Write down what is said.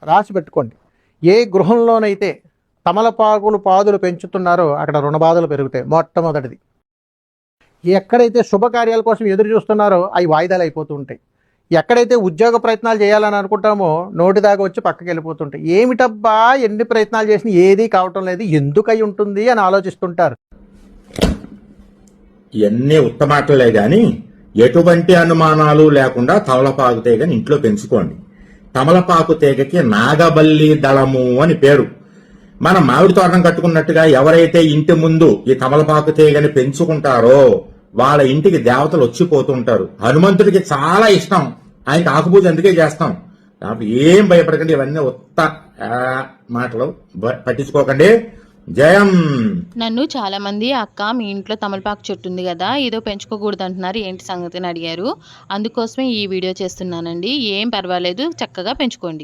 రాసి పెట్టుకోండి. ఏ గృహంలోనైతే తమలపాకులు పాదులు పెంచుతున్నారో అక్కడ రుణబాధలు పెరుగుతాయి. మొట్టమొదటిది. ఎక్కడైతే శుభకార్యాల కోసం ఎదురు చూస్తున్నారో అవి వాయిదాలు అయిపోతూ ఉంటాయి. ఎక్కడైతే ఉద్యోగ ప్రయత్నాలు చేయాలని అనుకుంటామో నోటి దాకా వచ్చి పక్కకి వెళ్ళిపోతుంటాయి. ఏమిటబ్బా ఎన్ని ప్రయత్నాలు చేసినా ఏదీ కావటం లేదు, ఎందుకై ఉంటుంది అని ఆలోచిస్తుంటారు. ఇవన్నీ ఉత్తమాటలే గాని ఎటువంటి అనుమానాలు లేకుండా తమలపాకు తీగని ఇంట్లో పెంచుకోండి. తమలపాకు తీగకి నాగబల్లి దళము అని పేరు. మనం మామిడి తోరణం కట్టుకున్నట్టుగా ఎవరైతే ఇంటి ముందు ఈ తమలపాకు తీగని పెంచుకుంటారో వాళ్ళ ఇంటికి దేవతలు వచ్చిపోతుంటారు. హనుమంతుడికి చాలా ఇష్టం, ఆయనకి ఆకుపూజ అందుకే చేస్తాం. కాబట్టి ఏం భయపడకండి, ఇవన్నీ ఉత్త మాటలు పట్టించుకోకండి. జయం. నన్ను చాలా మంది అక్క మీ ఇంట్లో తమలపాకు చెట్టు ఉంది కదా, ఏదో పెంచుకోకూడదు అంటున్నారు, ఏంటి సంగతి అని అడిగారు. అందుకోసమే ఈ వీడియో చేస్తున్నానండి. ఏం పర్వాలేదు, చక్కగా పెంచుకోండి.